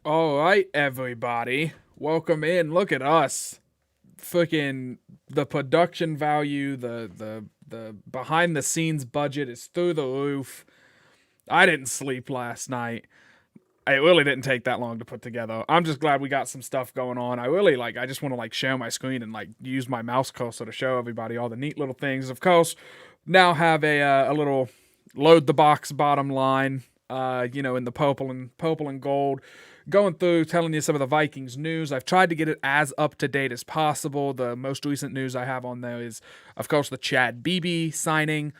All right, everybody. Welcome in. Look at us. Fucking the production value, the behind the scenes budget is through the roof. I didn't sleep last night. It really didn't take that long to put together. I'm just glad we got some stuff going on. I just want to share my screen and use my mouse cursor to show everybody all the neat little things. Of course, now have a little load the box bottom line, in the purple and gold, going through telling you some of the Vikings news. I've tried to get it as up to date as possible. The most recent news I have on there is, of course, the Chad Beebe signing,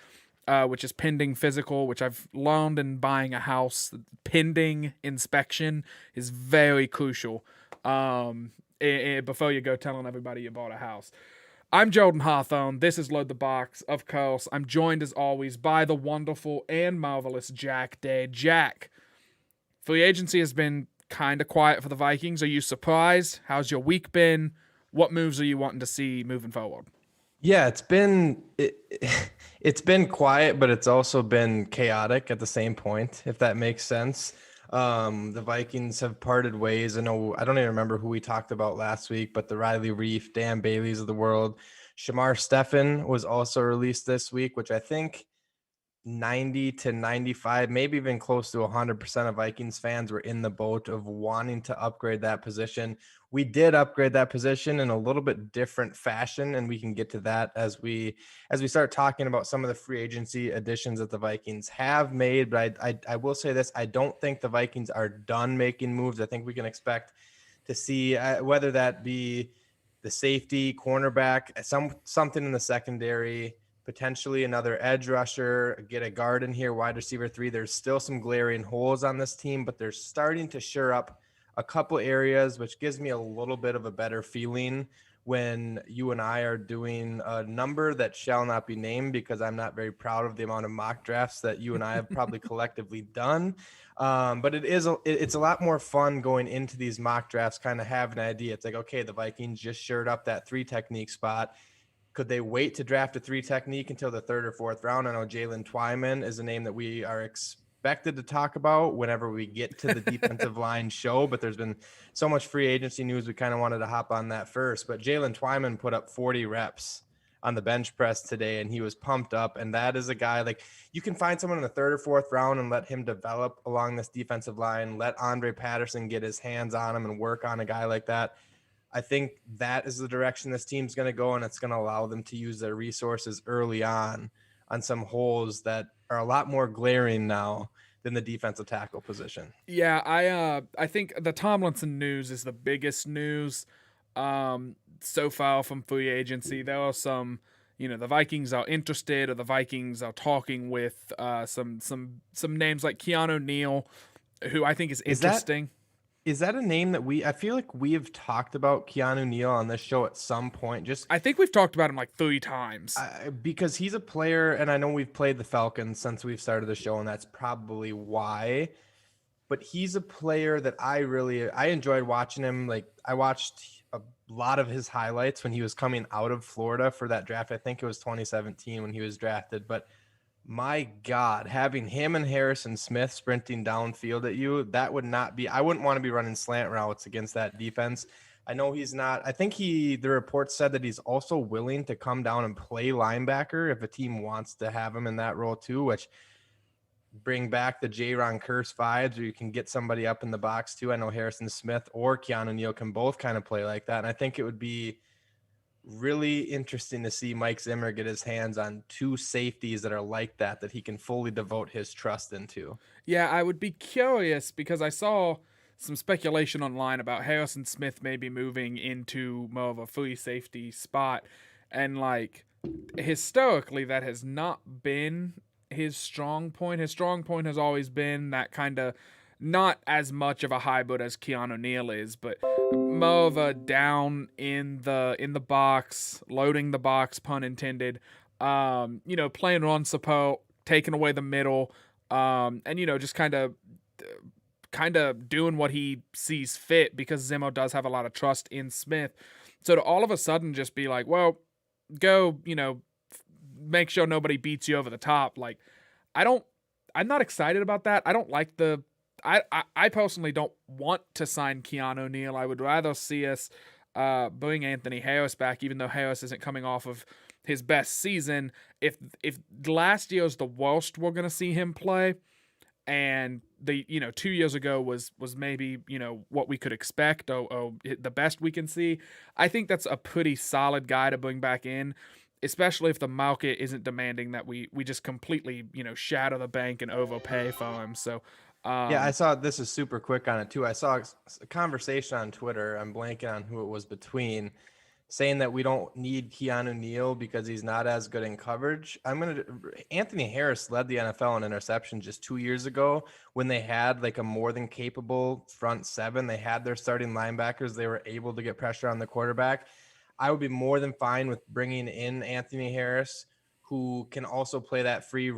which is pending physical, which I've learned in buying a house. Pending inspection is very crucial before you go telling everybody you bought a house. I'm Jordan Hawthorne. This is Load the Box. Of course, I'm joined as always by the wonderful and marvelous Jack Day. Jack, free agency has been kind of quiet for the Vikings. Are you surprised? How's your week been? What moves are you wanting to see moving forward? Yeah, it's been quiet, but it's also been chaotic at the same point, if that makes sense. The Vikings have parted ways. I don't even remember who we talked about last week, but the Riley Reef, Dan Bailey's of the world. Shamar Stephen was also released this week, which I think 90 to 95, maybe even close to 100% of Vikings fans were in the boat of wanting to upgrade that position. We did upgrade that position in a little bit different fashion, and we can get to that as we start talking about some of the free agency additions that the Vikings have made. But I will say this, I don't think the Vikings are done making moves. I think we can expect to see whether that be the safety, cornerback, something in the secondary, potentially another edge rusher, get a guard in here, wide receiver 3. There's still some glaring holes on this team, but they're starting to shore up a couple areas, which gives me a little bit of a better feeling when you and I are doing a number that shall not be named, because I'm not very proud of the amount of mock drafts that you and I have probably collectively done. But it's a lot more fun going into these mock drafts, kind of have an idea. It's like, okay, the Vikings just shored up that 3 technique spot. Could they wait to draft a 3 technique until the 3rd or 4th round? I know Jalen Twyman is a name that we are expected to talk about whenever we get to the defensive line show, but there's been so much free agency news. We kind of wanted to hop on that first, but Jalen Twyman put up 40 reps on the bench press today, and he was pumped up. And that is a guy, like, you can find someone in the 3rd or 4th round and let him develop along this defensive line, let Andre Patterson get his hands on him and work on a guy like that. I think that is the direction this team's going to go, and it's going to allow them to use their resources early on some holes that are a lot more glaring now than the defensive tackle position. Yeah, I think the Tomlinson news is the biggest news so far from free agency. There are some, the Vikings are interested, or the Vikings are talking with some names like Keanu Neil, who I think is interesting. Is that a name that I feel like we have talked about Keanu Neil on this show at some point? I think we've talked about him like 3 times. Because he's a player, and I know we've played the Falcons since we've started the show, and that's probably why. But he's a player that I enjoyed watching him. Like, I watched a lot of his highlights when he was coming out of Florida for that draft. I think it was 2017 when he was drafted, but my God, having him and Harrison Smith sprinting downfield at you, that would not be, I wouldn't want to be running slant routes against that defense. I know he's not, I think the report said that he's also willing to come down and play linebacker if a team wants to have him in that role too, which bring back the J-Ron Curse vibes, or you can get somebody up in the box too. I know Harrison Smith or Keanu Neil can both kind of play like that. And I think it would be really interesting to see Mike Zimmer get his hands on 2 safeties that are like that he can fully devote his trust into. Yeah, I would be curious, because I saw some speculation online about Harrison Smith maybe moving into more of a free safety spot. And historically, that has not been his strong point. His strong point has always been that kind of, not as much of a hybrid as Keanu Neil is, but more of a down in the box, loading the box, pun intended. Playing run support, taking away the middle, and just kind of doing what he sees fit, because Zimmer does have a lot of trust in Smith. So to all of a sudden just be like, well, go, make sure nobody beats you over the top. Like, I'm not excited about that. I don't like I personally don't want to sign Keanu Neil. I would rather see us bring Anthony Harris back, even though Harris isn't coming off of his best season. If last year's the worst we're going to see him play, and the 2 years ago was maybe what we could expect, or the best we can see. I think that's a pretty solid guy to bring back in, especially if the market isn't demanding that we just completely shatter the bank and overpay for him. So Yeah, I um saw this is super quick on it too. I saw a conversation on Twitter. I'm blanking on who it was between, saying that we don't need Keanu Neil because he's not as good in coverage. Anthony Harris led the NFL in interception just 2 years ago when they had like a more than capable front seven. They had their starting linebackers. They were able to get pressure on the quarterback. I would be more than fine with bringing in Anthony Harris, who can also play that free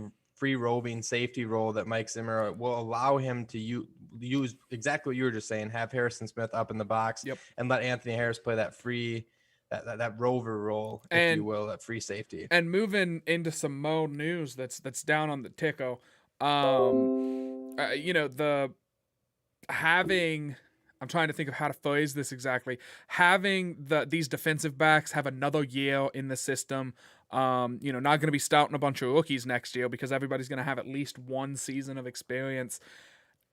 roving safety role that Mike Zimmer will allow him to use exactly what you were just saying, have Harrison Smith up in the box yep. and let Anthony Harris play that free that rover role, if you and will, that free safety. and moving into some Mo news that's down on the tickle. The having I'm trying to think of how to phrase this exactly. Having these defensive backs have another year in the system. Not going to be starting a bunch of rookies next year because everybody's going to have at least one season of experience.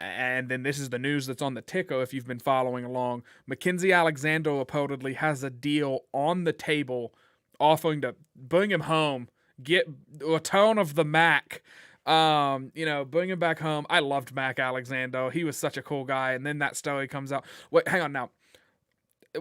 And then this is the news that's on the ticker if you've been following along. Mackenzie Alexander reportedly has a deal on the table offering to bring him home, get a return of the Mac. Bring him back home. I loved Mac Alexander. He was such a cool guy. And then that story comes out. Wait, hang on now.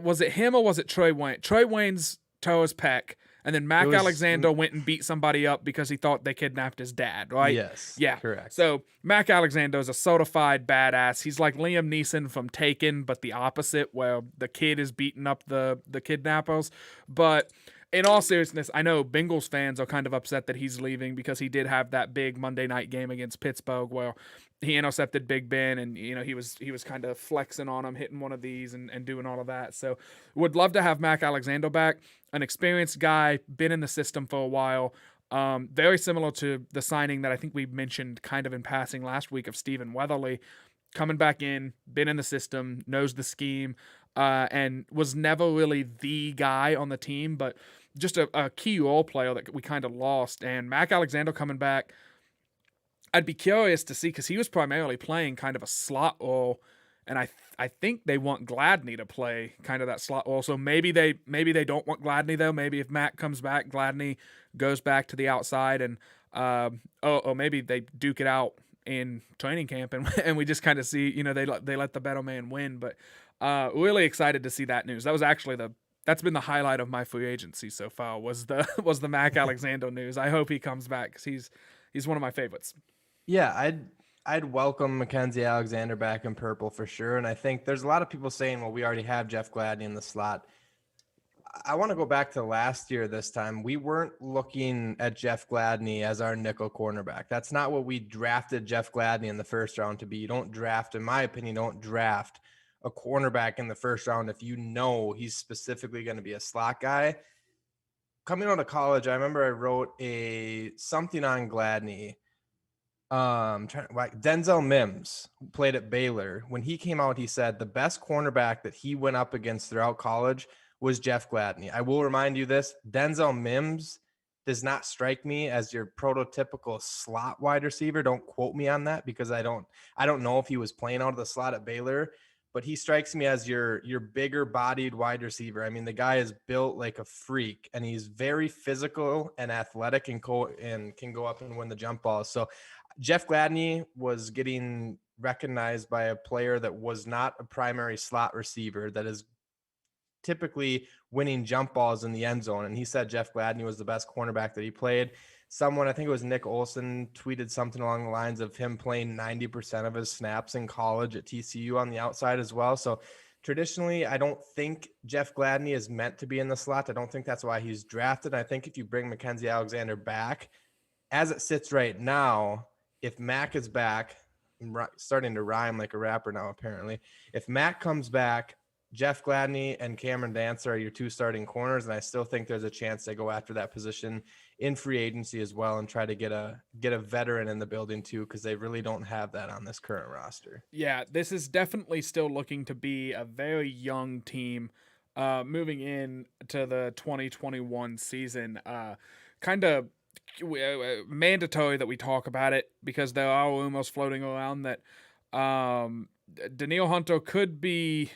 Was it him or was it Trey Wayne? Trey Wayne's tore his pec, and then Mac Alexander went and beat somebody up because he thought they kidnapped his dad, right? Yes. Yeah. Correct. So Mac Alexander is a certified badass. He's like Liam Neeson from Taken, but the opposite, where the kid is beating up the kidnappers. But in all seriousness, I know Bengals fans are kind of upset that he's leaving because he did have that big Monday night game against Pittsburgh where he intercepted Big Ben, and he was kind of flexing on him, hitting one of these and doing all of that. So would love to have Mac Alexander back, an experienced guy, been in the system for a while. Very similar to the signing that I think we mentioned kind of in passing last week of Stephen Weatherly, coming back in, been in the system, knows the scheme, and was never really the guy on the team, but just a key role player that we kind of lost. And Mac Alexander coming back, I'd be curious to see, because he was primarily playing kind of a slot role, and I think they want Gladney to play kind of that slot role. So maybe they don't want Gladney though. Maybe if Mac comes back, Gladney goes back to the outside, and or maybe they duke it out in training camp, and we just kind of see they let the better man win. But really excited to see that news. That was actually that's been the highlight of my free agency so far, was the Mac Alexander news. I hope he comes back because he's one of my favorites. Yeah, I'd welcome Mackenzie Alexander back in purple for sure. And I think there's a lot of people saying, well, we already have Jeff Gladney in the slot. I want to go back to last year this time. We weren't looking at Jeff Gladney as our nickel cornerback. That's not what we drafted Jeff Gladney in the first round to be. You don't draft, in my opinion, don't draft a cornerback in the first round if you know he's specifically going to be a slot guy. Coming out of college, I remember I wrote something on Gladney. Denzel Mims, who played at Baylor, when he came out, he said the best cornerback that he went up against throughout college was Jeff Gladney. I will remind you this: Denzel Mims does not strike me as your prototypical slot wide receiver. Don't quote me on that because I don't know if he was playing out of the slot at Baylor, but he strikes me as your bigger bodied wide receiver. I mean, the guy is built like a freak, and he's very physical and athletic, and can go up and win the jump balls. So Jeff Gladney was getting recognized by a player that was not a primary slot receiver that is typically winning jump balls in the end zone. And he said Jeff Gladney was the best cornerback that he played. Someone, I think it was Nick Olson, tweeted something along the lines of him playing 90% of his snaps in college at TCU on the outside as well. So traditionally, I don't think Jeff Gladney is meant to be in the slot. I don't think that's why he's drafted. I think if you bring Mackenzie Alexander back, as it sits right now, if Mac is back, I'm starting to rhyme like a rapper now, apparently. If Mac comes back, Jeff Gladney and Cameron Dancer are your two starting corners, and I still think there's a chance they go after that position in free agency as well and try to get a veteran in the building too, because they really don't have that on this current roster. Yeah, this is definitely still looking to be a very young team moving in to the 2021 season. Kind of mandatory that we talk about it because there are rumors floating around that Daniil Hunter could be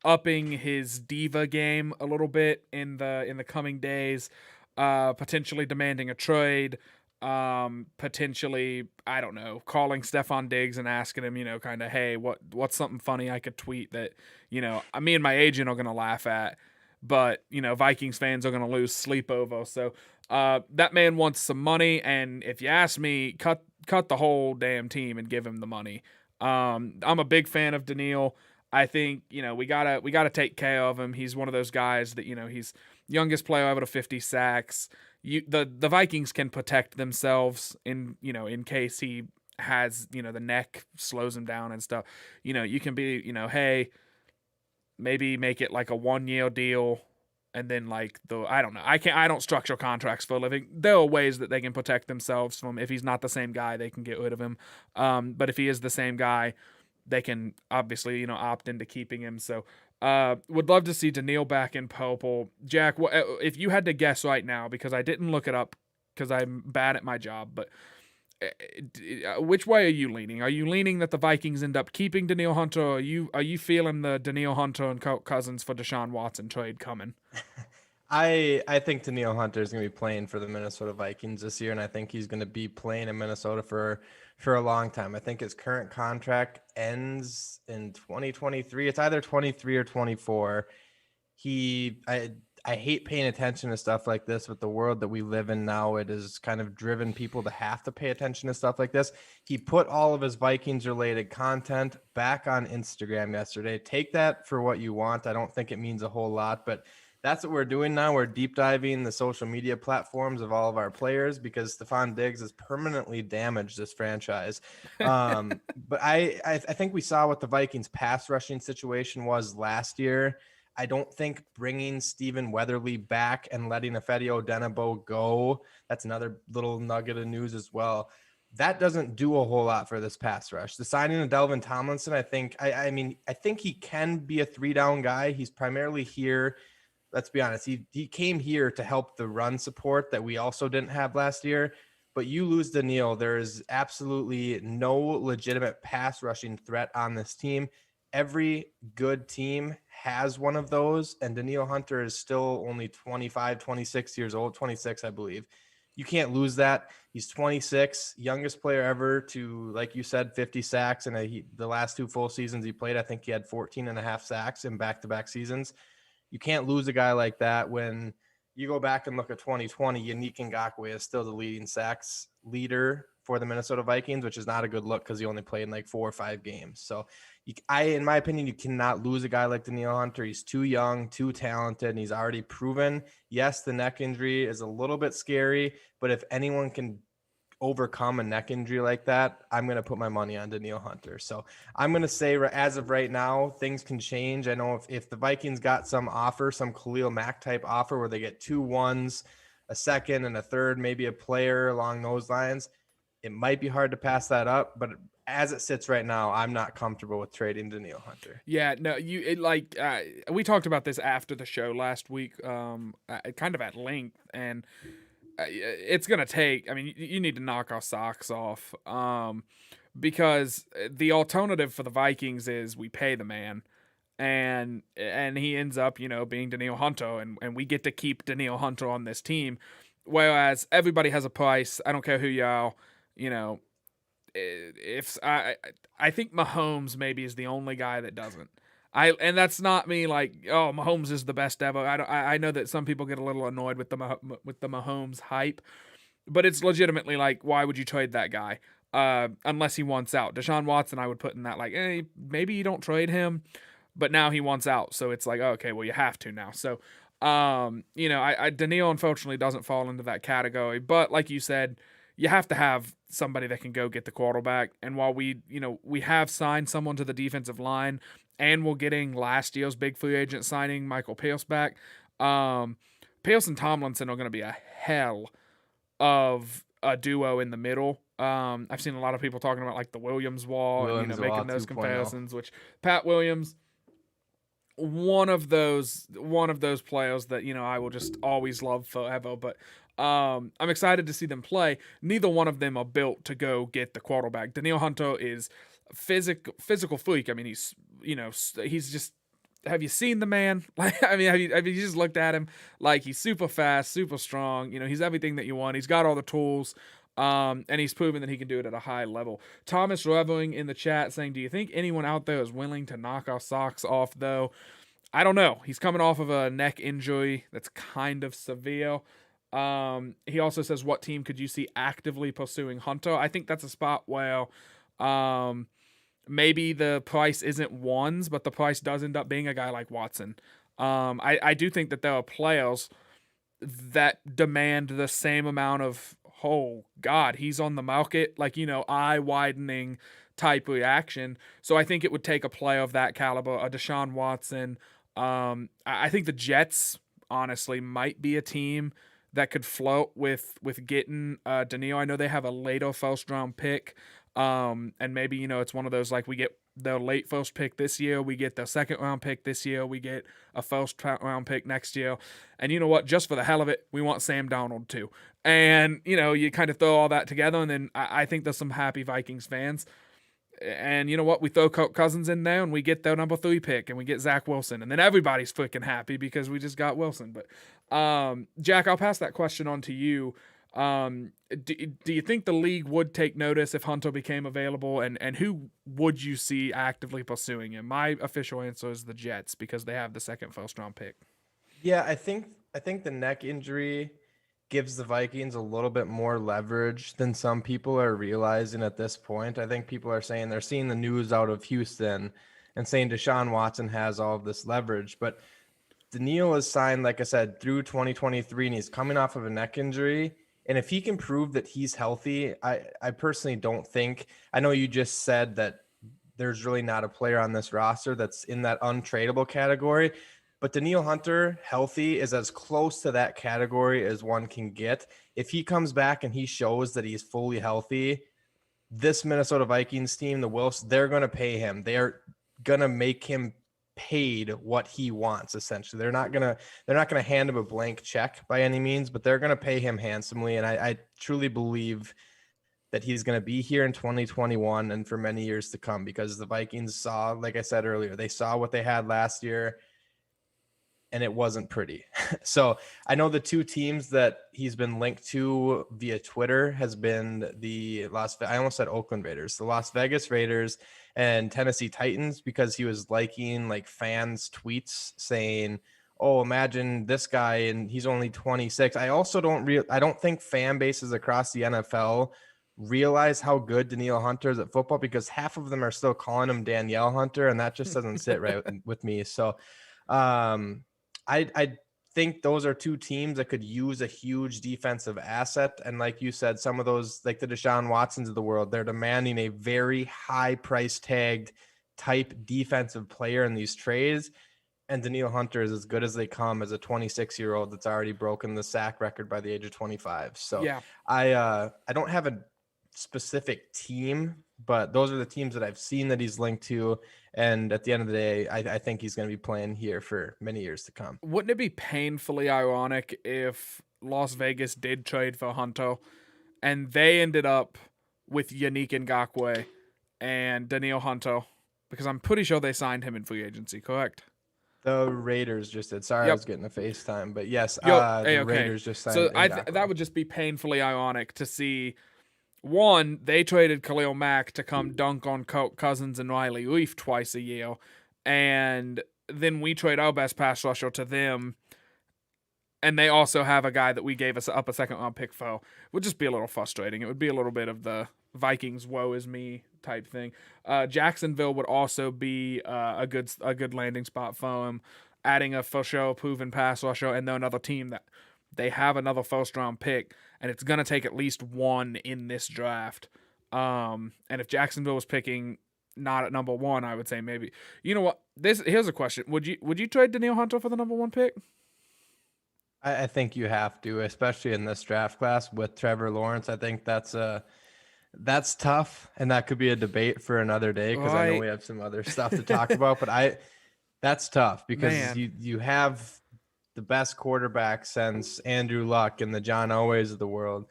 upping his diva game a little bit in the coming days, potentially demanding a trade, potentially, I don't know, calling Stefan Diggs and asking him, kind of, hey, what's something funny I could tweet that, me and my agent are gonna laugh at, but Vikings fans are gonna lose sleep over. So that man wants some money, and if you ask me, cut the whole damn team and give him the money. I'm a big fan of Daniil. I think we gotta take care of him. He's one of those guys that he's youngest player ever to 50 sacks. The Vikings can protect themselves in case he has the neck slows him down and stuff. You can be hey, maybe make it like a 1-year deal, and then I don't know. I don't structure contracts for a living. There are ways that they can protect themselves from, if he's not the same guy, they can get rid of him. But if he is the same guy, they can obviously, opt into keeping him. So, would love to see Daniil back in purple. Jack, if you had to guess right now, because I didn't look it up because I'm bad at my job, but which way are you leaning? Are you leaning that the Vikings end up keeping Daniil Hunter, or are you feeling the Daniil Hunter and Kirk Cousins for Deshaun Watson trade coming? I think Daniil Hunter is going to be playing for the Minnesota Vikings this year, and I think he's going to be playing in Minnesota for a long time. I think his current contract ends in 2023. It's either 23 or 24. I hate paying attention to stuff like this, but the world that we live in now, it has kind of driven people to have to pay attention to stuff like this. He put all of his Vikings related content back on Instagram yesterday. Take that for what you want. I don't think it means a whole lot, but that's what we're doing now. We're deep diving the social media platforms of all of our players because Stefan Diggs has permanently damaged this franchise. But I think we saw what the Vikings pass rushing situation was last year. I don't think bringing Stephen Weatherly back and letting Ifeadi Odenigbo go, that's another little nugget of news as well. That doesn't do a whole lot for this pass rush. The signing of Delvin Tomlinson, I think he can be a 3-down guy. He's primarily here. Let's be honest. He came here to help the run support that we also didn't have last year. But you lose Daniil, there is absolutely no legitimate pass rushing threat on this team. Every good team has one of those, and Daniil Hunter is still only 25, 26 years old, 26, I believe. You can't lose that. He's 26, youngest player ever to, like you said, 50 sacks. And the last 2 full seasons he played, I think he had 14 and a half sacks in back-to-back seasons. You can't lose a guy like that. When you go back and look at 2020, Yannick Ngakoue is still the leading sacks leader for the Minnesota Vikings, which is not a good look because he only played in 4 or 5 games. So in my opinion, you cannot lose a guy like Daniil Hunter. He's too young, too talented, and he's already proven. Yes, the neck injury is a little bit scary, but if anyone can overcome a neck injury like that, I'm going to put my money on Daniil Hunter. So I'm going to say, as of right now, things can change. I know if the Vikings got some offer, some Khalil Mack type offer where they get 2 1s, a second and a third, maybe a player along those lines, it might be hard to pass that up. But as it sits right now, I'm not comfortable with trading Daniil Hunter. Yeah, no, we talked about this after the show last week, kind of at length, and it's going to take, you need to knock our socks off, because the alternative for the Vikings is we pay the man, and he ends up, being Daniil Hunter, and we get to keep Daniil Hunter on this team, whereas everybody has a price. I don't care who you are, if I think Mahomes maybe is the only guy that doesn't. And that's not me Mahomes is the best ever. I know that some people get a little annoyed with the Mahomes hype, but it's legitimately why would you trade that guy unless he wants out? Deshaun Watson, I would put in that maybe you don't trade him, but now he wants out, so it's okay, well you have to now. So Daniil unfortunately doesn't fall into that category, but like you said, you have to have somebody that can go get the quarterback. And while we have signed someone to the defensive line, and we're getting last year's big free agent signing, Michael Pierce, back, Pierce and Tomlinson are going to be a hell of a duo in the middle. I've seen a lot of people talking about the Williams wall and making those comparisons, which Pat Williams one of those players that I will just always love forever. But I'm excited to see them play. Neither one of them are built to go get the quarterback. Danielle Hunter is physical freak. I mean, he's just. Have you seen the man? Like, I mean, have you just looked at him? Like, he's super fast, super strong. He's everything that you want. He's got all the tools. And he's proven that he can do it at a high level. Thomas Reveling in the chat saying, do you think anyone out there is willing to knock our socks off, though? I don't know. He's coming off of a neck injury that's kind of severe. He also says, what team could you see actively pursuing Hunter? I think that's a spot where maybe the price isn't ones, but the price does end up being a guy like Watson. I do think that there are players that demand the same amount of, oh God, he's on the market, like, eye-widening type reaction. So I think it would take a player of that caliber, a Deshaun Watson. I think the Jets, honestly, might be a team that could float with getting Daniil. I know they have a later first-round pick, and maybe, it's one of those, like, we get their late first pick this year, we get their second round pick this year, we get a first round pick next year, and you know what, just for the hell of it, we want Sam Darnold too. And you kind of throw all that together, and then I think there's some happy Vikings fans. And you know what, we throw Kirk Cousins in there and we get their number 3 pick and we get Zach Wilson, and then everybody's freaking happy because we just got Wilson. But Jack, I'll pass that question on to you. Do you think the league would take notice if Hunter became available, and who would you see actively pursuing him? My official answer is the Jets, because they have the second first round pick. Yeah, I think the neck injury gives the Vikings a little bit more leverage than some people are realizing at this point. I think people are saying they're seeing the news out of Houston and saying Deshaun Watson has all of this leverage, but Daniil is signed, like I said, through 2023, and he's coming off of a neck injury. And if he can prove that he's healthy, I personally don't think, I know you just said that there's really not a player on this roster that's in that untradeable category, but Daniil Hunter, healthy, is as close to that category as one can get. If he comes back and he shows that he's fully healthy, this Minnesota Vikings team, the Wilfs, they're going to pay him. They're going to make him paid what he wants. Essentially, they're not gonna hand him a blank check by any means, but they're gonna pay him handsomely. And I truly believe that he's going to be here in 2021 and for many years to come, because the Vikings saw, like I said earlier, they saw what they had last year, and it wasn't pretty. So I know the two teams that he's been linked to via Twitter has been I almost said Oakland Raiders, the Las Vegas Raiders and Tennessee Titans, because he was liking like fans' tweets saying, oh, imagine this guy and he's only 26. I also don't think fan bases across the NFL realize how good Daniil Hunter is at football, because half of them are still calling him Danielle Hunter, and that just doesn't sit right with me. So I think those are two teams that could use a huge defensive asset. And like you said, some of those, like the Deshaun Watsons of the world, they're demanding a very high price tagged type defensive player in these trades. And Daniil Hunter is as good as they come as a 26-year-old that's already broken the sack record by the age of 25. So yeah. I don't have a specific team, but those are the teams that I've seen that he's linked to. And at the end of the day, I think he's going to be playing here for many years to come. Wouldn't it be painfully ironic if Las Vegas did trade for Hunter and they ended up with Yannick Ngakoue and Daniil Hunter? Because I'm pretty sure they signed him in free agency, correct? The Raiders just did. Sorry, I was getting a FaceTime, but yes, the Raiders just signed. So that would just be painfully ironic to see. One, they traded Khalil Mack to come dunk on Kirk Cousins and Riley Reif twice a year, and then we trade our best pass rusher to them, and they also have a guy that we gave us up a second-round pick for. It would just be a little frustrating. It would be a little bit of the Vikings woe is me type thing. Jacksonville would also be a good landing spot for him, adding a for sure proven pass rusher, and then another team that they have another first-round pick, and it's going to take at least one in this draft. And if Jacksonville was picking not at number 1, I would say maybe. You know what? Here's a question. Would you trade Daniil Hunter for the number 1 pick? I think you have to, especially in this draft class with Trevor Lawrence. I think that's tough, and that could be a debate for another day, because I know we have some other stuff to talk about. But That's tough because Man. you have the best quarterback since Andrew Luck and the John Elways of the world.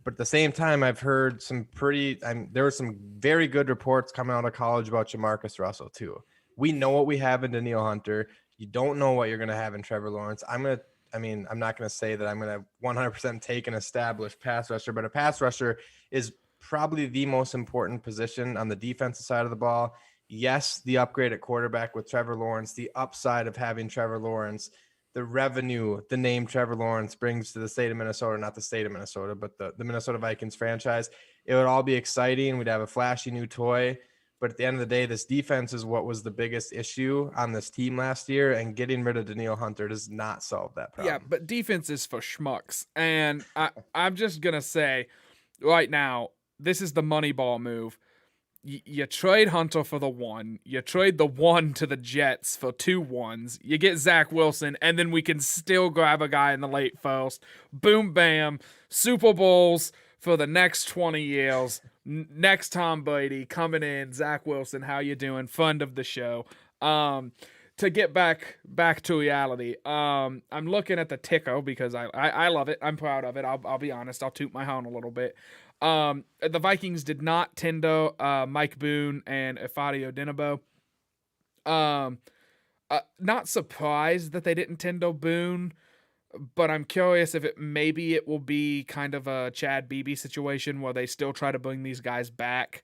But at the same time, I've heard there were some very good reports coming out of college about Jamarcus Russell too. We know what we have in Daniil Hunter. You don't know what you're going to have in Trevor Lawrence. I'm not going to say that I'm going to 100% take an established pass rusher, but a pass rusher is probably the most important position on the defensive side of the ball. Yes, the upgrade at quarterback with Trevor Lawrence, the upside of having Trevor Lawrence, the revenue the name Trevor Lawrence brings to the state of Minnesota, not the state of Minnesota, but the Minnesota Vikings franchise. It would all be exciting. We'd have a flashy new toy. But at the end of the day, this defense is what was the biggest issue on this team last year, and getting rid of Daniil Hunter does not solve that problem. Yeah, but defense is for schmucks. And I'm just going to say right now, this is the Moneyball move. You trade Hunter for the 1. You trade the 1 to the Jets for 2 1s. You get Zach Wilson, and then we can still grab a guy in the late first. Boom, bam. Super Bowls for the next 20 years. Next Tom Brady coming in. Zach Wilson, how you doing? Friend of the show. To get back to reality, I'm looking at the ticker because I love it. I'm proud of it. I'll be honest. I'll toot my horn a little bit. The Vikings did not tender Mike Boone and Ifeadi Odenigbo. Not surprised that they didn't tender Boone, but I'm curious if maybe it will be kind of a Chad Beebe situation where they still try to bring these guys back.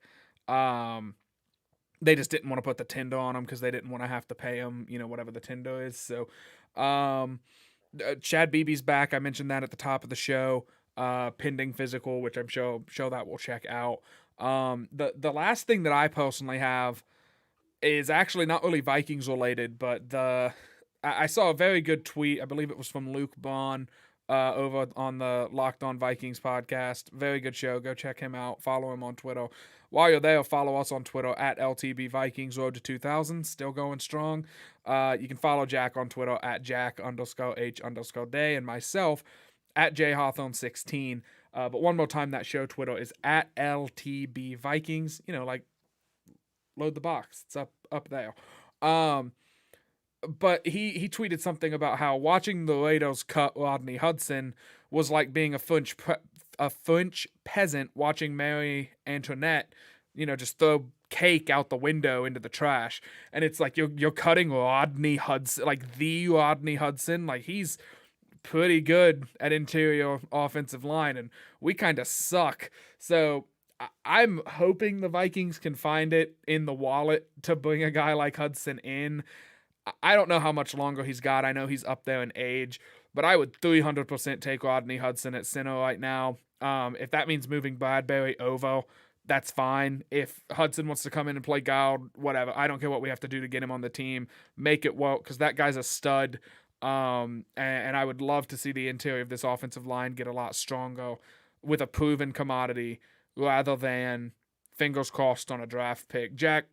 They just didn't want to put the tender on them because they didn't want to have to pay them, whatever the tender is. So, Chad Beebe's back. I mentioned that at the top of the show. Pending physical, which I'm sure that we'll check out. The last thing that I personally have is actually not really Vikings related, but I saw a very good tweet. I believe it was from Luke Bond over on the Locked On Vikings podcast. Very good show. Go check him out. Follow him on Twitter. While you're there, follow us on Twitter at LTB Vikings Road to 2000. Still going strong. You can follow Jack on Twitter at Jack_H_day and myself at JHawthorne16. But one more time, that show Twitter is at LTB Vikings. Like load the box. It's up there. But he tweeted something about how watching the Raiders cut Rodney Hudson was like being a French peasant watching Marie Antoinette, just throw cake out the window into the trash. And it's like you're cutting Rodney Hudson, like the Rodney Hudson, like he's pretty good at interior offensive line, and we kind of suck. So I'm hoping the Vikings can find it in the wallet to bring a guy like Hudson in. I don't know how much longer he's got. I know he's up there in age, but I would 300% take Rodney Hudson at center right now. If that means moving Bradbury over, that's fine. If Hudson wants to come in and play guard, whatever. I don't care what we have to do to get him on the team. Make it work, because that guy's a stud. And I would love to see the interior of this offensive line get a lot stronger with a proven commodity rather than fingers crossed on a draft pick. Jack,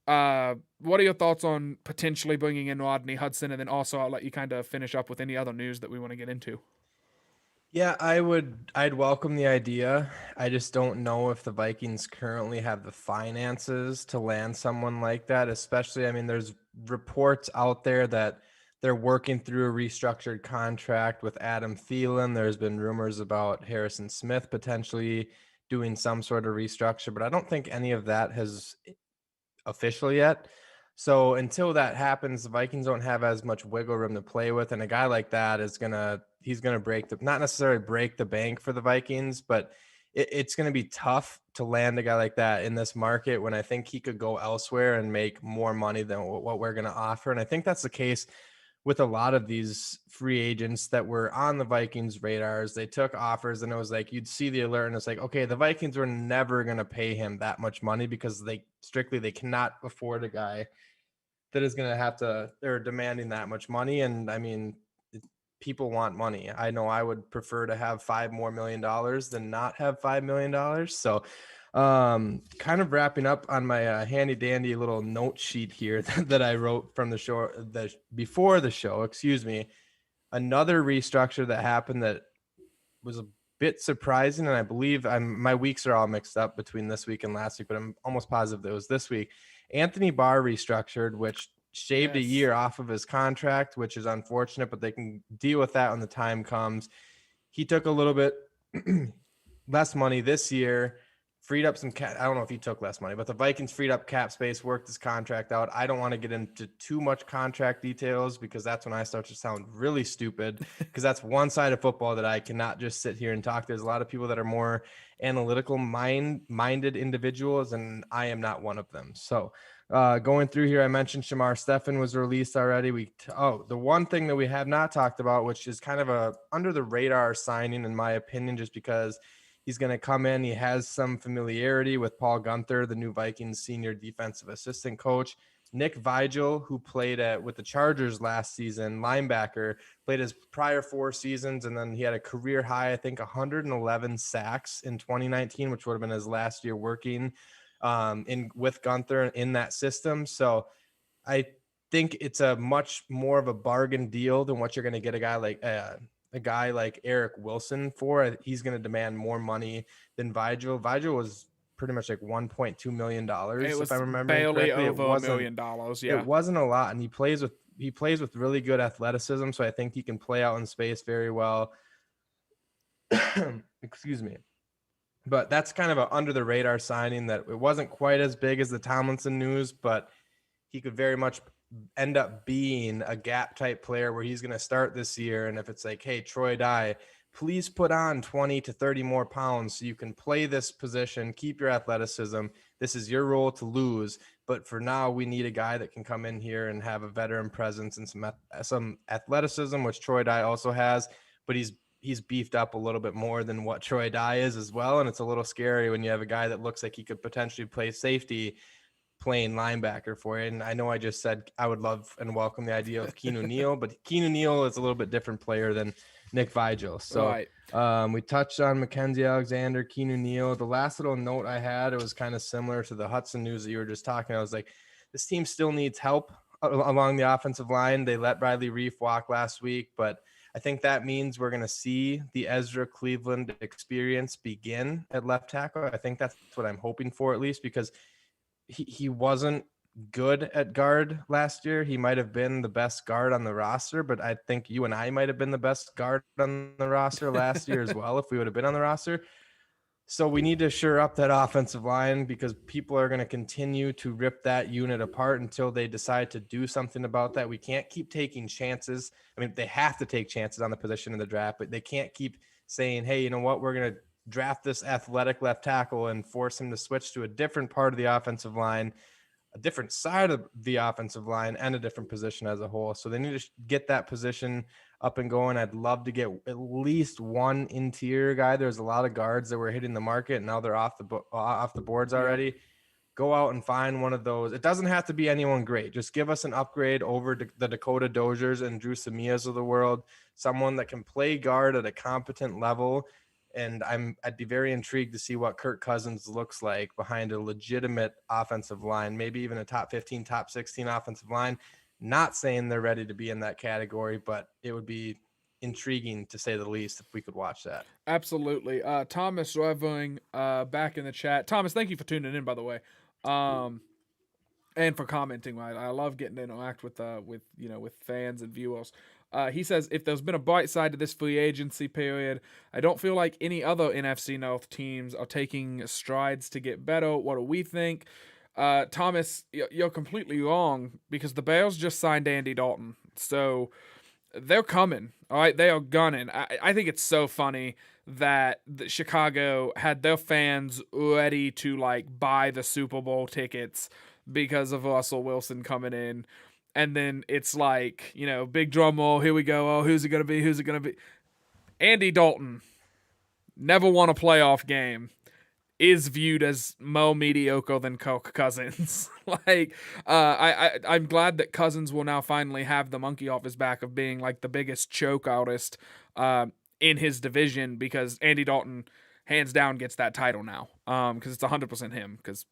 what are your thoughts on potentially bringing in Rodney Hudson? And then also I'll let you kind of finish up with any other news that we want to get into. Yeah, I'd welcome the idea. I just don't know if the Vikings currently have the finances to land someone like that, especially, there's reports out there that they're working through a restructured contract with Adam Thielen. There's been rumors about Harrison Smith potentially doing some sort of restructure, but I don't think any of that has official yet. So until that happens, the Vikings don't have as much wiggle room to play with. And a guy like that he's going to not necessarily break the bank for the Vikings, but it's going to be tough to land a guy like that in this market when I think he could go elsewhere and make more money than what we're going to offer. And I think that's the case with a lot of these free agents that were on the Vikings radars. They took offers and it was like, you'd see the alert and it's like, okay, the Vikings were never going to pay him that much money because they cannot afford a guy that is going to they're demanding that much money. And people want money. I know I would prefer to have $5 more million than not have $5 million. So kind of wrapping up on my handy dandy little note sheet here that I wrote from before the show, another restructure that happened that was a bit surprising. And I believe my weeks are all mixed up between this week and last week, but I'm almost positive that it was this week. Anthony Barr restructured, which shaved a Yes. year off of his contract, which is unfortunate, but they can deal with that when the time comes. He took a little bit less money this year, freed up some cap. I don't know if he took less money, but the Vikings freed up cap space, worked his contract out. I don't want to get into too much contract details because that's when I start to sound really stupid, because that's one side of football that I cannot just sit here and talk. There's a lot of people that are more analytical minded individuals, and I am not one of them. So going through here, I mentioned Shamar Stephen was released already. The one thing that we have not talked about, which is kind of a under the radar signing, in my opinion, just because he's going to come in. He has some familiarity with Paul Gunther, the new Vikings senior defensive assistant coach. Nick Vigil, who played with the Chargers last season, linebacker, played his prior 4 seasons, and then he had a career high, I think, 111 sacks in 2019, which would have been his last year working with Gunther in that system. So I think it's a much more of a bargain deal than what you're going to get a guy like Eric Wilson for. He's going to demand more money than Vigil. Vigil was pretty much like $1.2 million, if I'm remembering barely correctly. over $1 million. Yeah, it wasn't a lot, and he plays with really good athleticism, so I think he can play out in space very well. Excuse me. But that's kind of an under the radar signing that it wasn't quite as big as the Tomlinson news, but he could very much end up being a gap type player where he's going to start this year. And if it's like, hey, Troy Dye, please put on 20 to 30 more pounds so you can play this position, keep your athleticism. This is your role to lose. But for now, we need a guy that can come in here and have a veteran presence and some athleticism, which Troy Dye also has, but he's beefed up a little bit more than what Troy Dye is as well. And it's a little scary when you have a guy that looks like he could potentially play safety playing linebacker for you. And I know I just said I would love and welcome the idea of Keanu Neil, but Keanu Neil is a little bit different player than Nick Vigil. So right. We touched on Mackenzie Alexander, Keanu Neil. The last little note I had, it was kind of similar to the Hudson news that you were just talking. I was like, this team still needs help along the offensive line. They let Riley Reif walk last week, but I think that means we're going to see the Ezra Cleveland experience begin at left tackle. I think that's what I'm hoping for, at least, because he wasn't good at guard last year. He might have been the best guard on the roster, but I think you and I might have been the best guard on the roster last year as well, if we would have been on the roster. So we need to shore up that offensive line because people are going to continue to rip that unit apart until they decide to do something about that. We can't keep taking chances. I mean, they have to take chances on the position in the draft, but they can't keep saying, hey, you know what, we're going to draft this athletic left tackle and force him to switch to a different part of the offensive line, a different side of the offensive line, and a different position as a whole. So they need to get that position up and going. I'd love to get at least one interior guy. There's a lot of guards that were hitting the market, and now they're off the boards already. Yep. Go out and find one of those. It doesn't have to be anyone great. Just give us an upgrade over the Dakota Dozers and Drew Samias of the world, someone that can play guard at a competent level. And I'd be very intrigued to see what Kirk Cousins looks like behind a legitimate offensive line, maybe even a top 15, top 16 offensive line. Not saying they're ready to be in that category, but it would be intriguing to say the least if we could watch that. Absolutely. Thomas Revling, back in the chat. Thomas, thank you for tuning in, by the way. And for commenting. I love getting to interact with fans and viewers. He says, if there's been a bright side to this free agency period, I don't feel like any other NFC North teams are taking strides to get better. What do we think? Thomas, you're completely wrong because the Bears just signed Andy Dalton. So they're coming. All right, they are gunning. I think it's so funny that Chicago had their fans ready to buy the Super Bowl tickets because of Russell Wilson coming in. And then it's big drum roll, here we go. Oh, who's it going to be? Andy Dalton, never won a playoff game, is viewed as more mediocre than Kirk Cousins. I'm glad that Cousins will now finally have the monkey off his back of being the biggest choke artist in his division, because Andy Dalton, hands down, gets that title now because it's 100% him, because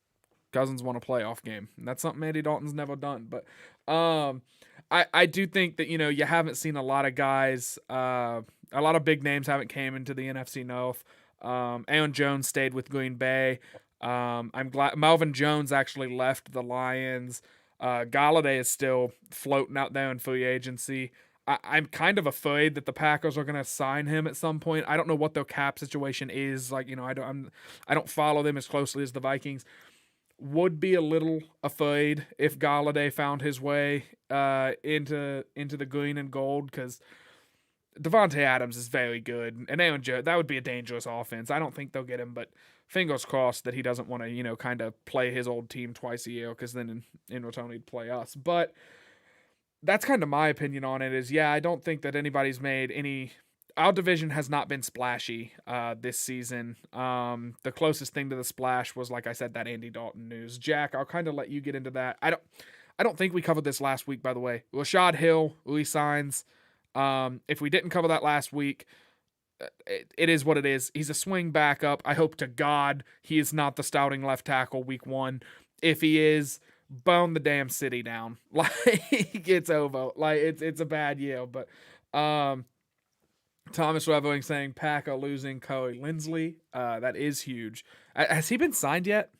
Cousins won a playoff game. And that's something Andy Dalton's never done. But I do think that, you haven't seen a lot of guys, a lot of big names haven't came into the NFC North. Aaron Jones stayed with Green Bay. I'm glad Melvin Jones actually left the Lions. Galladay is still floating out there in free agency. I'm kind of afraid that the Packers are going to sign him at some point. I don't know what their cap situation is. Like, I don't follow them as closely as the Vikings. Would be a little afraid if Galladay found his way into the green and gold, because Devontae Adams is very good, and Aaron Jones, that would be a dangerous offense. I don't think they'll get him, but fingers crossed that he doesn't want to, kind of play his old team twice a year, because then in return he'd play us. But that's kind of my opinion on it. Is I don't think that anybody's made any. Our division has not been splashy this season. The closest thing to the splash was, like I said, that Andy Dalton news. Jack, I'll kind of let you get into that. I don't think we covered this last week, by the way. Rashad Hill resigns. If we didn't cover that last week, it is what it is. He's a swing backup. I hope to God he is not the starting left tackle week 1. If he is, bone the damn city down. Like, it's over. Like, it's a bad year. But Thomas Reveling saying Packer losing Corey Linsley. That is huge. Has he been signed yet?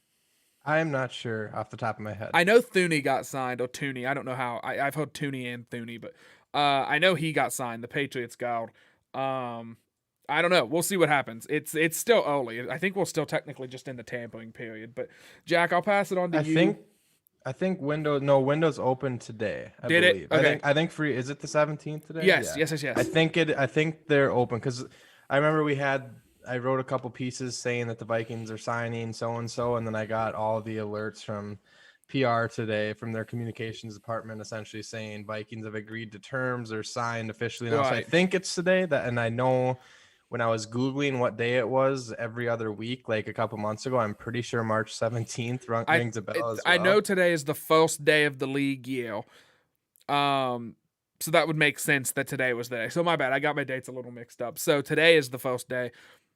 I am not sure off the top of my head. I know Thuney got signed, or Tooney. I don't know how. I've heard Tooney and Thuney, but I know he got signed. The Patriots got. I don't know. We'll see what happens. It's still early. I think we're still technically just in the tampering period. But Jack, I'll pass it on to you. I think Windows open today. I Did believe. it? Okay. I think free. Is it the 17th today? Yes. Yeah. Yes. I think they're open, because I remember I wrote a couple pieces saying that the Vikings are signing so and so, and then I got all the alerts from PR today from their communications department, essentially saying Vikings have agreed to terms or signed officially now. Right. So I think it's today. And I know when I was Googling what day it was every other week, like a couple months ago, I'm pretty sure March 17th rings a bell as well. I know today is the first day of the league year. So that would make sense that today was the day. So my bad. I got my dates a little mixed up. So today is the first day,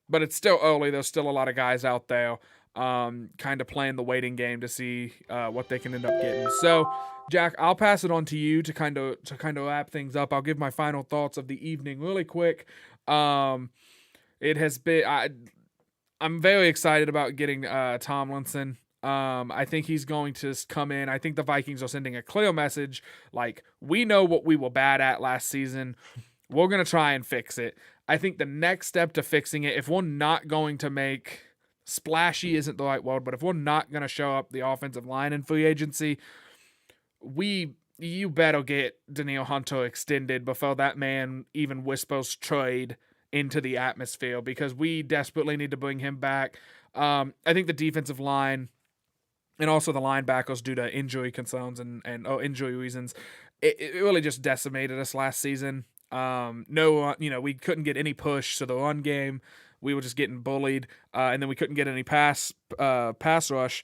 but it's still early. There's still a lot of guys out there kind of playing the waiting game to see what they can end up getting. So, Jack, I'll pass it on to you to kind of wrap things up. I'll give my final thoughts of the evening really quick. It has been I'm very excited about getting Tomlinson. I think he's going to come in. I think the Vikings are sending a clear message, like, we know what we were bad at last season. We're going to try and fix it. I think the next step to fixing it, if we're not going to make splashy isn't the right word, but if we're not going to show up the offensive line in free agency, you better get Danielle Hunter extended before that man even whispers trade into the atmosphere, because we desperately need to bring him back. I think the defensive line and also the linebackers, due to injury concerns and injury reasons, it really just decimated us last season. We couldn't get any push, so the run game, we were just getting bullied, and then we couldn't get any pass rush.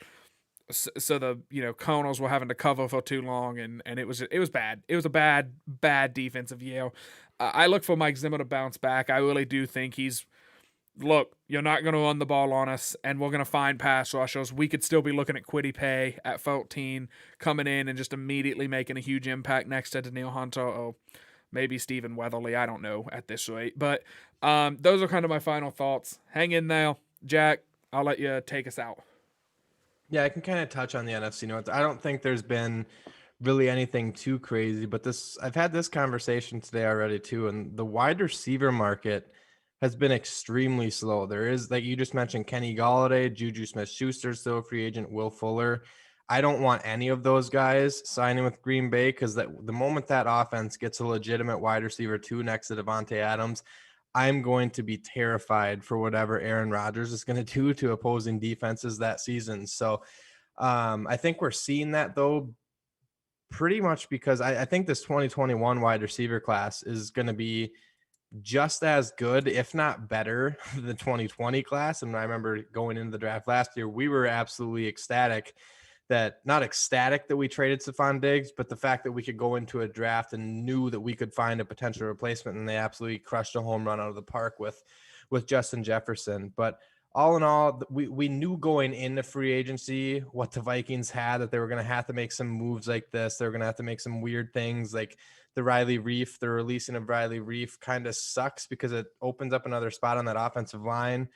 So the corners were having to cover for too long, and it was bad. It was a bad defensive year. I look for Mike Zimmer to bounce back. I really do think you're not going to run the ball on us, and we're going to find pass rushers. We could still be looking at Kwity Paye at 14 coming in and just immediately making a huge impact next to Danielle Hunter, or maybe Stephen Weatherly. I don't know at this rate. But those are kind of my final thoughts. Hang in there. Jack, I'll let you take us out. Yeah, I can kind of touch on the NFC Notes. I don't think there's been really anything too crazy, but I've had this conversation today already too, and the wide receiver market has been extremely slow. There is, like you just mentioned, Kenny Golladay, Juju Smith-Schuster, still a free agent, Will Fuller. I don't want any of those guys signing with Green Bay, because the moment that offense gets a legitimate wide receiver 2 next to Devontae Adams, I'm going to be terrified for whatever Aaron Rodgers is going to do to opposing defenses that season. So I think we're seeing that, though, pretty much because I think this 2021 wide receiver class is going to be just as good, if not better, than the 2020 class. And I remember going into the draft last year, we were absolutely not ecstatic that we traded Stephon Diggs, but the fact that we could go into a draft and knew that we could find a potential replacement, and they absolutely crushed a home run out of the park with Justin Jefferson. But all in all, we knew going into free agency what the Vikings had, that they were going to have to make some moves like this. They were going to have to make some weird things, like the releasing of Riley Reef kind of sucks because it opens up another spot on that offensive line.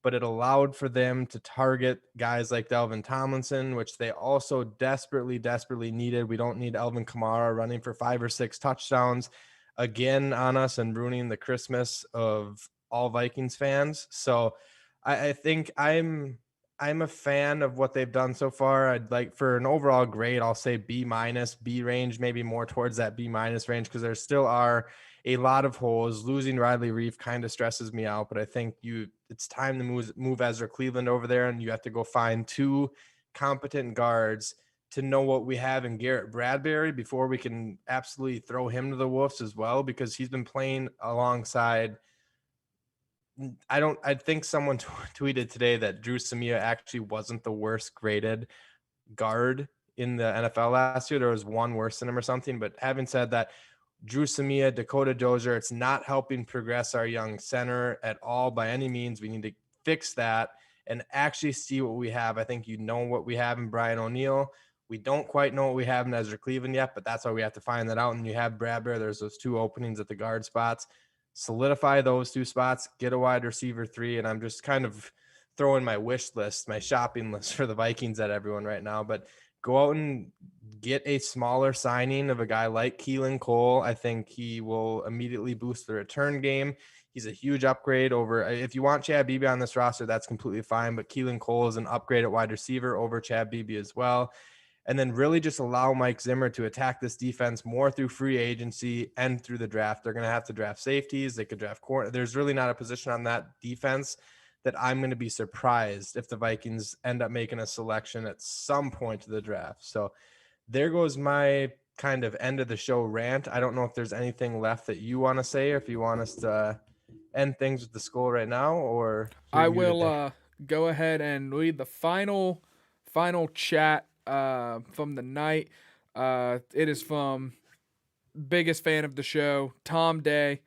but it allowed for them to target guys like Delvin Tomlinson, which they also desperately, desperately needed. We don't need Alvin Kamara running for 5 or 6 touchdowns again on us and ruining the Christmas of all Vikings fans. So I think I'm a fan of what they've done so far. I'd like, for an overall grade, I'll say B minus, B range, maybe more towards that B minus range, because there still are a lot of holes. Losing Riley Reef kind of stresses me out, but I think it's time to move Ezra Cleveland over there, and you have to go find 2 competent guards to know what we have in Garrett Bradbury before we can absolutely throw him to the wolves as well, because he's been playing alongside. I think someone tweeted today that Drew Samia actually wasn't the worst graded guard in the NFL last year. There was one worse than him or something. But having said that, Drew Samia, Dakota Dozier, it's not helping progress our young center at all by any means. We need to fix that and actually see what we have. I think what we have in Brian O'Neill. We don't quite know what we have in Ezra Cleveland yet, but that's why we have to find that out. And you have Bradbury. There's those 2 openings at the guard spots. Solidify those 2 spots, get a wide receiver 3. And I'm just kind of throwing my wish list, my shopping list for the Vikings at everyone right now. But go out and get a smaller signing of a guy like Keelan Cole. I think he will immediately boost the return game. He's a huge upgrade over, if you want Chad Beebe on this roster, that's completely fine. But Keelan Cole is an upgrade at wide receiver over Chad Beebe as well. And then really just allow Mike Zimmer to attack this defense more through free agency and through the draft. They're going to have to draft safeties. They could draft corner. There's really not a position on that defense that I'm going to be surprised if the Vikings end up making a selection at some point to the draft. So there goes my kind of end of the show rant. I don't know if there's anything left that you want to say, or if you want us to end things with the skull right now, or I will go ahead and read the final chat from the night. It is from biggest fan of the show, Tom Day,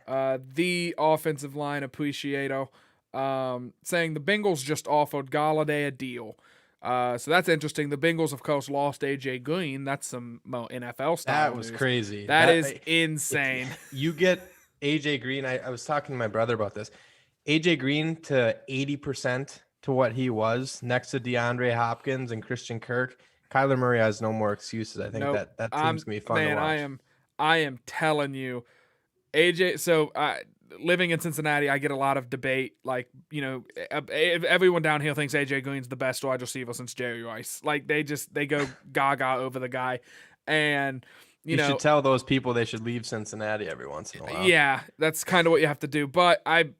the offensive line appreciator, saying the Bengals just offered Galladay a deal. So that's interesting. The Bengals, of course, lost AJ Green. That's some NFL style. That was news. crazy. That is insane. You get AJ Green. I was talking to my brother about this. AJ Green to 80% to what he was next to DeAndre Hopkins and Christian Kirk. Kyler Murray has no more excuses. I think that team's gonna be fun to watch. I am telling you, AJ. So living in Cincinnati, I get a lot of debate. Like, everyone down here thinks AJ Green's the best wide receiver since Jerry Rice. Like, they go gaga over the guy, and you should tell those people they should leave Cincinnati every once in a while. Yeah, that's kind of what you have to do. But I've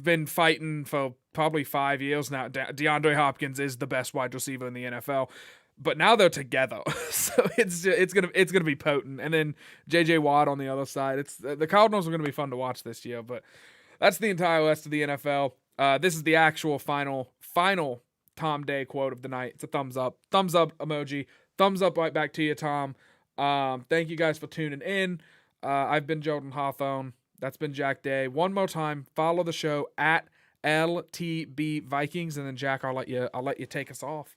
been fighting for probably 5 years now. DeAndre Hopkins is the best wide receiver in the NFL, but now they're together, so it's gonna be potent. And then J.J. Watt on the other side. The Cardinals are gonna be fun to watch this year. But that's the entire rest of the NFL. This is the actual final Tom Day quote of the night. It's a thumbs up emoji. Thumbs up right back to you, Tom. Thank you guys for tuning in. I've been Jordan Hawthorne. That's been Jack Day. One more time, follow the show at LTB Vikings, and then Jack, I'll let you take us off.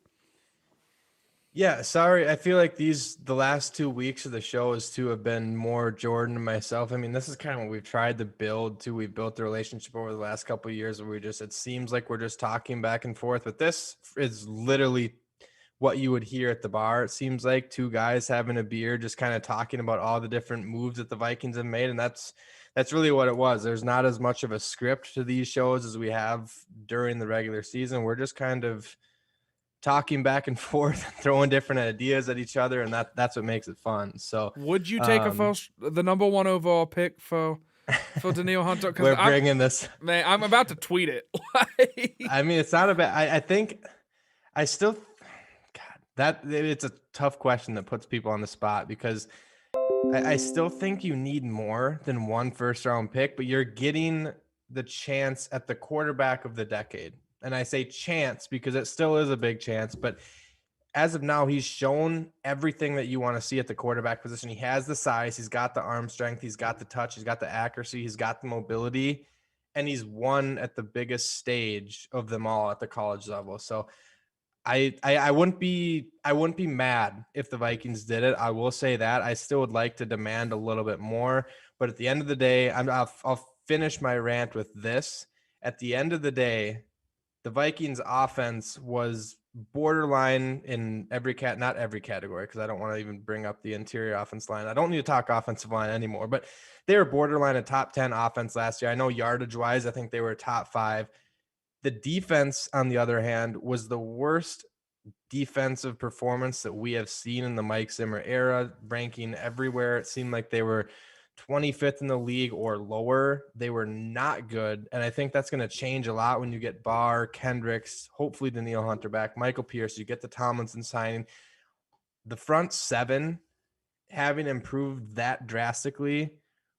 Yeah, sorry. I feel like the last 2 weeks of the show have been more Jordan and myself. I mean, this is kind of what we've tried to build too. We've built the relationship over the last couple of years where it seems like we're just talking back and forth, but this is literally what you would hear at the bar. It seems like 2 guys having a beer, just kind of talking about all the different moves that the Vikings have made. And that's really what it was. There's not as much of a script to these shows as we have during the regular season. We're just kind of talking back and forth, throwing different ideas at each other. And that's what makes it fun. So would you take the number 1 overall pick for Danielle Hunter? We're bringing this. Man, I'm about to tweet it. I mean, it's not a bad. I think I still. It's a tough question that puts people on the spot, because I still think you need more than 1 first-round pick, but you're getting the chance at the quarterback of the decade. And I say chance because it still is a big chance, but as of now, he's shown everything that you want to see at the quarterback position. He has the size, he's got the arm strength, he's got the touch, he's got the accuracy, he's got the mobility, and he's won at the biggest stage of them all at the college level. So I wouldn't be mad if the Vikings did it. I will say that I still would like to demand a little bit more, but at the end of the day, I'll finish my rant with this. At the end of the day, the Vikings offense was borderline in not every category, because I don't want to even bring up the interior offense line. I don't need to talk offensive line anymore, but they were borderline a top 10 offense last year. I know yardage wise, I think they were top 5. The defense, on the other hand, was the worst defensive performance that we have seen in the Mike Zimmer era, ranking everywhere. It seemed like they were 25th in the league or lower. They were not good. And I think that's going to change a lot when you get Barr, Kendricks, hopefully Daniil Hunter back, Michael Pierce, you get the Tomlinson signing. The front seven, having improved that drastically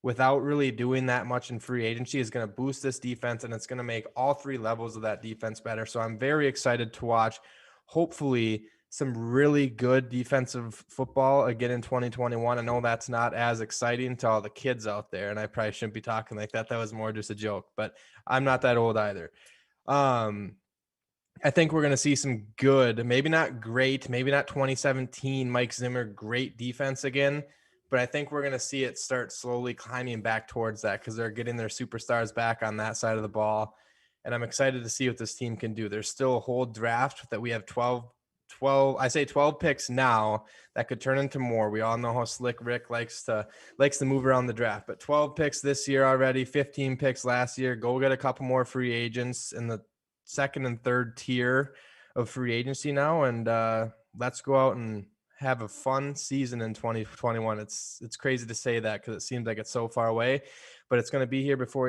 without really doing that much in free agency, is going to boost this defense, and it's going to make all 3 levels of that defense better. So I'm very excited to watch, hopefully, some really good defensive football again in 2021. I know that's not as exciting to all the kids out there, and I probably shouldn't be talking like that. That was more just a joke, but I'm not that old either. I think we're going to see some good, maybe not great, maybe not 2017 Mike Zimmer great defense again, but I think we're going to see it start slowly climbing back towards that, because they're getting their superstars back on that side of the ball. And I'm excited to see what this team can do. There's still a whole draft that we have 12 picks now that could turn into more. We all know how slick Rick likes to move around the draft, but 12 picks this year already, 15 picks last year. Go get a couple more free agents in the second and third tier of free agency now, and let's go out and have a fun season in 2021. It's crazy to say that, because it seems like it's so far away, but it's going to be here before